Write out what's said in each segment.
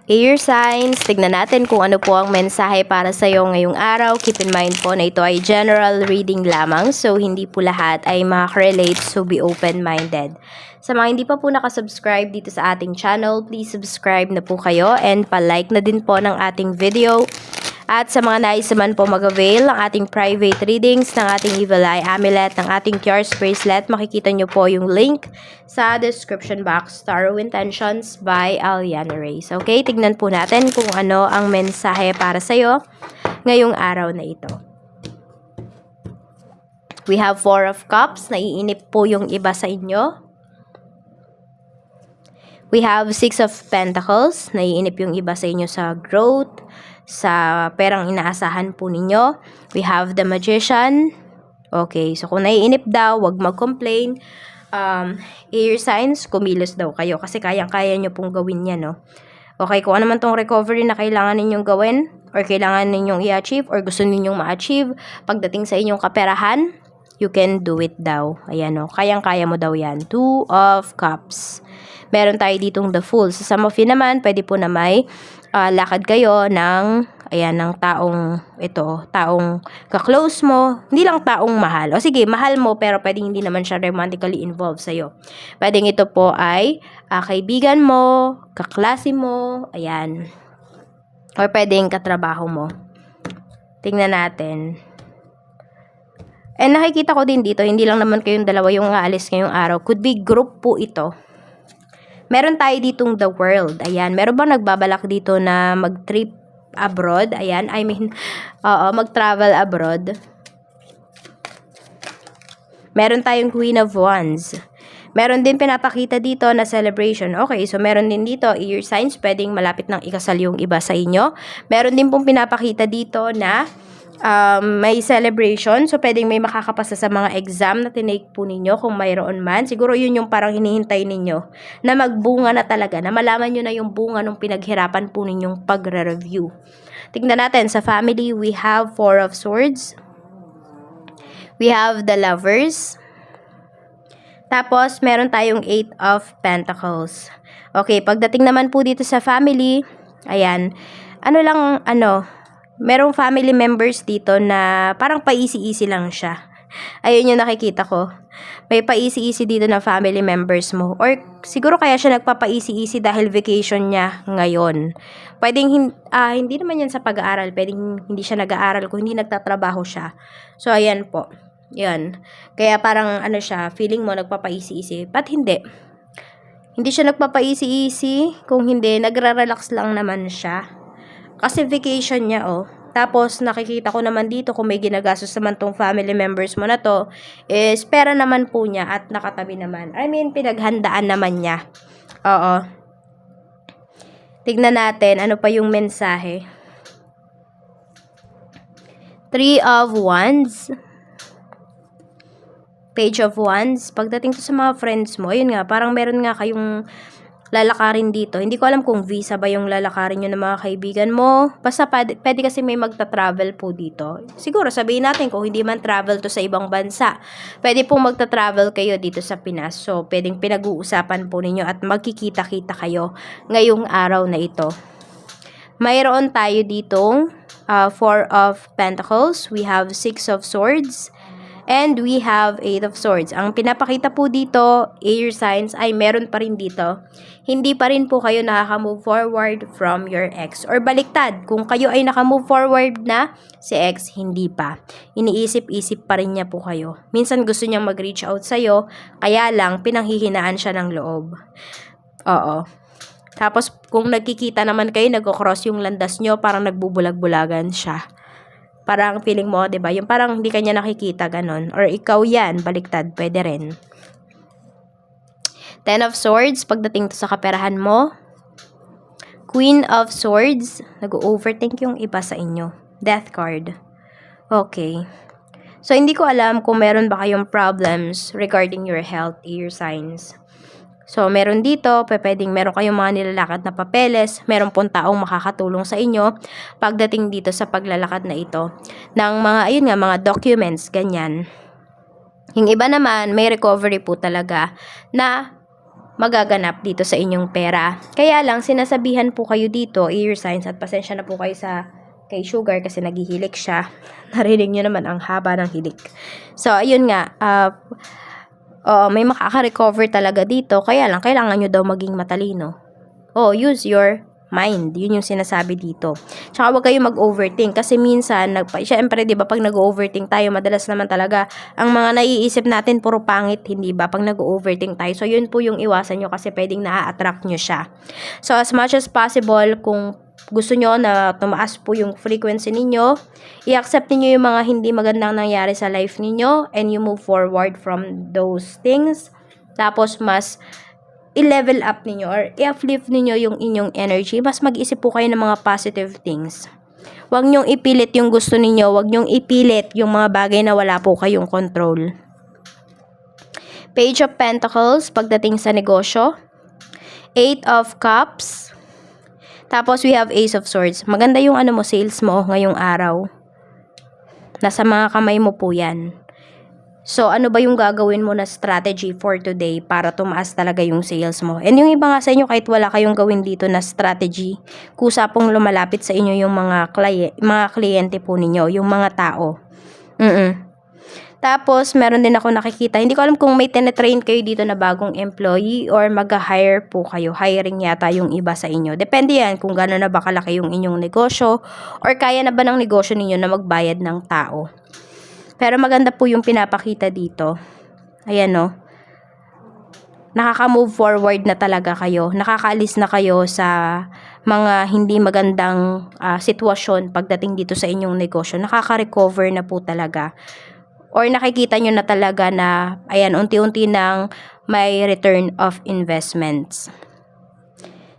Air signs, tignan natin kung ano po ang mensahe para sa iyo ngayong araw. Keep in mind po na ito ay general reading lamang, so hindi po lahat ay makaka-relate, so be open-minded. Sa mga hindi pa po nakasubscribe dito sa ating channel, please subscribe na po kayo and pa-like na din po ng ating video. At sa mga nais naman po mag-avail ng ating private readings, ng ating Evil Eye Amulet, ng ating Cures Bracelet, makikita nyo po yung link sa description box. Tarot Intentions by Aliana Reyes. Okay, tignan po natin kung ano ang mensahe para sa'yo ngayong araw na ito. We have Four of Cups. Naiinip po yung iba sa inyo. We have Six of Pentacles. Naiinip yung iba sa inyo sa growth, sa perang inaasahan po ninyo. We have the Magician. Okay, so kung naiinip daw, wag mag-complain. Air signs, kumilos daw kayo kasi kayang-kaya nyo pong gawin yan, no? Okay, kung ano man tong recovery na kailangan ninyong gawin or kailangan ninyong i-achieve or gusto ninyong ma-achieve pagdating sa inyong kaperahan, you can do it daw. Ayan, no? Kayang-kaya mo daw yan. Two of Cups. Meron tayo ditong the Fool. Sa some of you naman, pwede po na may lakad kayo ng, ayan, ng taong ka-close mo. Hindi lang taong mahal. O sige, mahal mo, pero pwedeng hindi naman siya romantically involved sa'yo. Pwedeng ito po ay kaibigan mo, kaklase mo, ayan. Or pwedeng katrabaho mo. Tingnan natin. And nakikita ko din dito, hindi lang naman kayong dalawa yung aalis ngayong araw. Could be group po ito. Meron tayo ditong the world. Ayan. Meron bang nagbabalak dito na mag-trip abroad? Ayan. I mean, mag-travel abroad. Meron tayong Queen of Wands. Meron din pinapakita dito na celebration. Okay, so meron din dito, air signs, pwedeng malapit ng ikasal yung iba sa inyo. Meron din pong pinapakita dito na may celebration. So, pwedeng may makakapasa sa mga exam na tinake po ninyo kung mayroon man. Siguro yun yung parang hinihintay ninyo na magbunga na talaga, na malaman nyo na yung bunga ng pinaghirapan po ninyong pagre-review. Tignan natin, sa family, we have Four of Swords. We have the Lovers. Tapos, meron tayong Eight of Pentacles. Okay, pagdating naman po dito sa family, ayan, merong family members dito na parang paisi-isi lang siya. Ayun yung nakikita ko. May paisi-isi dito na family members mo. Or siguro kaya siya nagpapaisi-isi dahil vacation niya ngayon. Pwedeng hindi naman yan sa pag-aaral. Pwedeng hindi siya nag-aaral kung hindi nagtatrabaho siya. So, ayan po. Yan. Kaya parang siya, feeling mo nagpapaisi-isi. But hindi. Hindi siya nagpapaisi-isi. Kung hindi, nagra-relax lang naman siya. Kasi vacation niya, Tapos, nakikita ko naman dito kung may ginagastos naman tong family members mo na to, is pera naman po niya at nakatabi naman. I mean, pinaghandaan naman niya. Oo. Tignan natin, ano pa yung mensahe. Three of Wands. Page of Wands. Pagdating to sa mga friends mo, yun nga, parang meron nga kayong lalakarin dito. Hindi ko alam kung visa ba yung lalakarin nyo ng mga kaibigan mo. Basta pwede kasi may magta-travel po dito. Siguro sabihin natin kung hindi man travel to sa ibang bansa. Pwede pong magta-travel kayo dito sa Pinas. So, pwedeng pinag-uusapan po ninyo at magkikita-kita kayo ngayong araw na ito. Mayroon tayo ditong Four of Pentacles. We have Six of Swords. And we have Eight of Swords. Ang pinapakita po dito, air signs, ay meron pa rin dito. Hindi pa rin po kayo nakaka-move forward from your ex. Or baliktad, kung kayo ay naka-move forward na, si ex hindi pa. Iniisip-isip pa rin niya po kayo. Minsan gusto niyang mag-reach out sa'yo, kaya lang pinanghihinaan siya ng loob. Oo. Tapos kung nagkikita naman kayo, nag-cross yung landas nyo, parang nagbubulag-bulagan siya. Parang feeling mo, 'di ba? Yung parang hindi kanya nakikita ganon. Or ikaw 'yan, baliktad, pwede rin. Ten of Swords, pagdating to sa kaperahan mo. Queen of Swords, nag-overthink yung iba sa inyo. Death card. Okay. So, hindi ko alam kung meron ba kayong problems regarding your health, your signs. So, meron dito, pwedeng meron kayong mga nilalakad na papeles, meron pong taong makakatulong sa inyo pagdating dito sa paglalakad na ito ng mga, mga documents, ganyan. Yung iba naman, may recovery po talaga na magaganap dito sa inyong pera. Kaya lang, sinasabihan po kayo dito, air signs, at pasensya na po kayo sa kay Sugar kasi naghihilik siya. Narinig nyo naman ang haba ng hilik. So, ayun nga, may makaka-recover talaga dito, kaya lang, kailangan nyo daw maging matalino. Use your mind. Yun yung sinasabi dito. Tsaka huwag kayo mag-overthink kasi minsan, syempre, di ba, pag nag-overthink tayo, madalas naman talaga, ang mga naiisip natin, puro pangit, hindi ba, pag nag-overthink tayo. So, yun po yung iwasan nyo kasi pwedeng na-attract nyo siya. So, as much as possible, kung gusto nyo na tumaas po yung frequency ninyo, i-accept niyo yung mga hindi magandang nangyari sa life ninyo and you move forward from those things. Tapos, mas i-level up ninyo or i-uplift ninyo yung inyong energy. Mas mag-isip po kayo ng mga positive things. Huwag nyong ipilit yung gusto ninyo. Huwag nyong ipilit yung mga bagay na wala po kayong control. Page of Pentacles, pagdating sa negosyo. Eight of Cups. Tapos we have Ace of Swords. Maganda yung sales mo ngayong araw. Nasa mga kamay mo po yan. So, ano ba yung gagawin mo na strategy for today para tumaas talaga yung sales mo? And yung iba nga sa inyo, kahit wala kayong gawin dito na strategy, kusa pong lumalapit sa inyo yung mga kliyente po ninyo, yung mga tao. Tapos, meron din ako nakikita, hindi ko alam kung may tinetrain kayo dito na bagong employee or mag-hire po kayo. Hiring yata yung iba sa inyo. Depende yan kung gano'n na ba kalaki yung inyong negosyo or kaya na ba ng negosyo ninyo na magbayad ng tao. Pero maganda po yung pinapakita dito. Ayan no. Nakaka-move forward na talaga kayo. Nakakaalis na kayo sa mga hindi magandang sitwasyon pagdating dito sa inyong negosyo. Nakaka-recover na po talaga. Or nakikita nyo na talaga na, ayan, unti-unti nang may return of investments.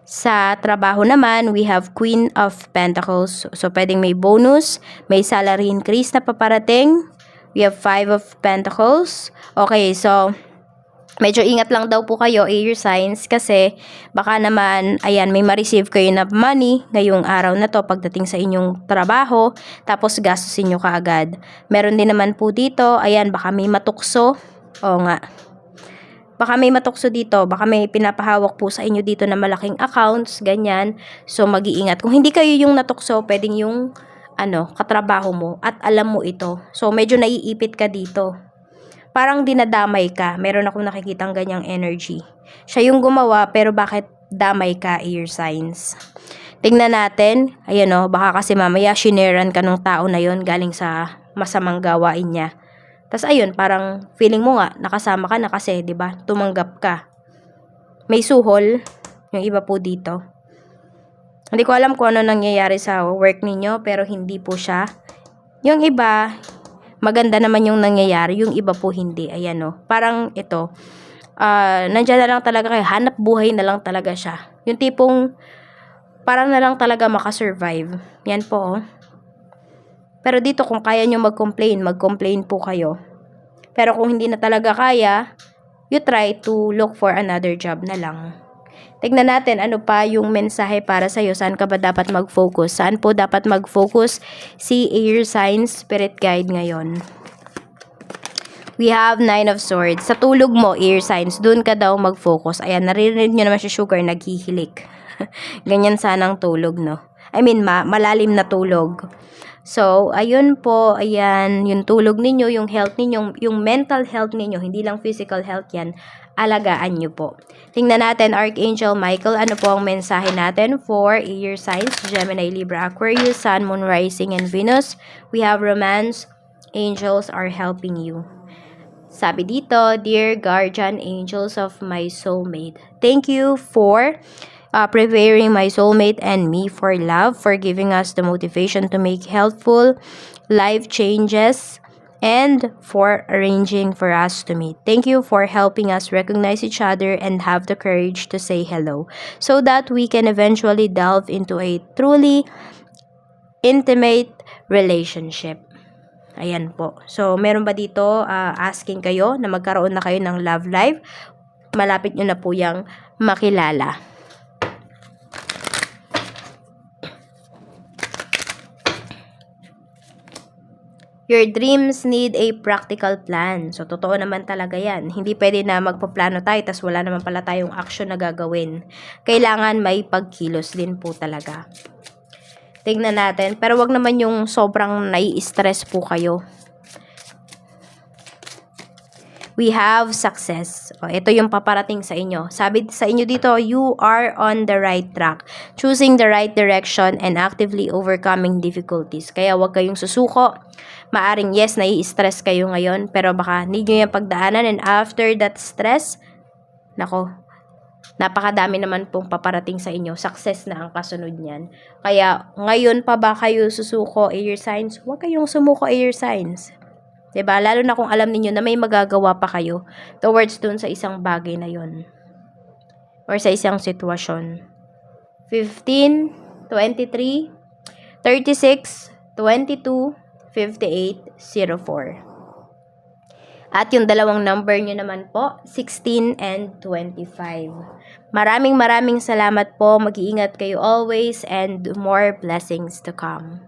Sa trabaho naman, we have Queen of Pentacles. So, pwedeng may bonus, may salary increase na paparating. We have Five of Pentacles. Okay, so, medyo ingat lang daw po kayo, air signs, kasi baka naman, ayan, may ma-receive kayo na money ngayong araw na to pagdating sa inyong trabaho, tapos gastusin nyo kaagad. Meron din naman po dito, ayan, baka may matukso. Oo nga. Baka may matukso dito, baka may pinapahawak po sa inyo dito na malaking accounts, ganyan. So, mag-iingat. Kung hindi kayo yung natukso, pwedeng yung, katrabaho mo at alam mo ito. So, medyo naiipit ka dito. Parang dinadamay ka. Meron akong nakikitang ganyang energy. Siya yung gumawa, pero bakit damay ka, air signs? Tingnan natin. Ayan o, baka kasi mamaya shineran ka ng tao na yon galing sa masamang gawain niya. Tapos ayun, parang feeling mo nga, nakasama ka na kasi, di ba? Tumanggap ka. May suhol, yung iba po dito. Hindi ko alam kung ano nangyayari sa work ninyo, pero hindi po siya. Yung iba, maganda naman yung nangyayari, yung iba po hindi. Ayan o. Parang ito, nandiyan na lang talaga kayo, hanap buhay na lang talaga siya. Yung tipong, parang na lang talaga makasurvive. Yan po o. Pero dito, kung kaya nyo mag-complain po kayo. Pero kung hindi na talaga kaya, you try to look for another job na lang. Tignan natin ano pa yung mensahe para sa'yo. Saan ka ba dapat mag-focus? Saan po dapat mag-focus si air signs spirit guide ngayon? We have Nine of Swords. Sa tulog mo, air signs, dun ka daw mag-focus. Ayan, naririnig nyo naman si Sugar, naghihilik. Ganyan sanang tulog, no? I mean, malalim na tulog. So, ayun po, ayan, yung tulog ninyo, yung health ninyo, yung mental health ninyo, hindi lang physical health yan, alagaan nyo po. Tingnan natin, Archangel Michael, ano po ang mensahe natin for air signs, Gemini, Libra, Aquarius, Sun, Moon, Rising, and Venus. We have romance, angels are helping you. Sabi dito, dear guardian angels of my soulmate, thank you for preparing my soulmate and me for love, for giving us the motivation to make helpful life changes, and for arranging for us to meet. Thank you for helping us recognize each other and have the courage to say hello, so that we can eventually delve into a truly intimate relationship. Ayan po. So, meron ba dito asking kayo na magkaroon na kayo ng love life? Malapit nyo na po yung makilala. Your dreams need a practical plan. So, totoo naman talaga yan. Hindi pwede na magpaplano tayo tas wala naman pala tayong action na gagawin. Kailangan may pagkilos din po talaga. Tingnan natin. Pero wag naman yung sobrang nai-stress po kayo. We have success. O, ito yung paparating sa inyo. Sabi sa inyo dito, you are on the right track. Choosing the right direction and actively overcoming difficulties. Kaya wag kayong susuko. Maaring yes, nai-stress kayo ngayon, pero baka need nyo yung pagdaanan, and after that stress, nako, napakadami naman pong paparating sa inyo. Success na ang kasunod niyan. Kaya ngayon pa ba kayo susuko, air signs? Huwag kayong sumuko, air signs. Diba? Lalo na kung alam niyo na may magagawa pa kayo towards dun sa isang bagay na yon or sa isang sitwasyon. 15, 23, 36, 22, 58, 04. At yung dalawang number nyo naman po, 16 and 25. Maraming salamat po. Mag-iingat kayo always and more blessings to come.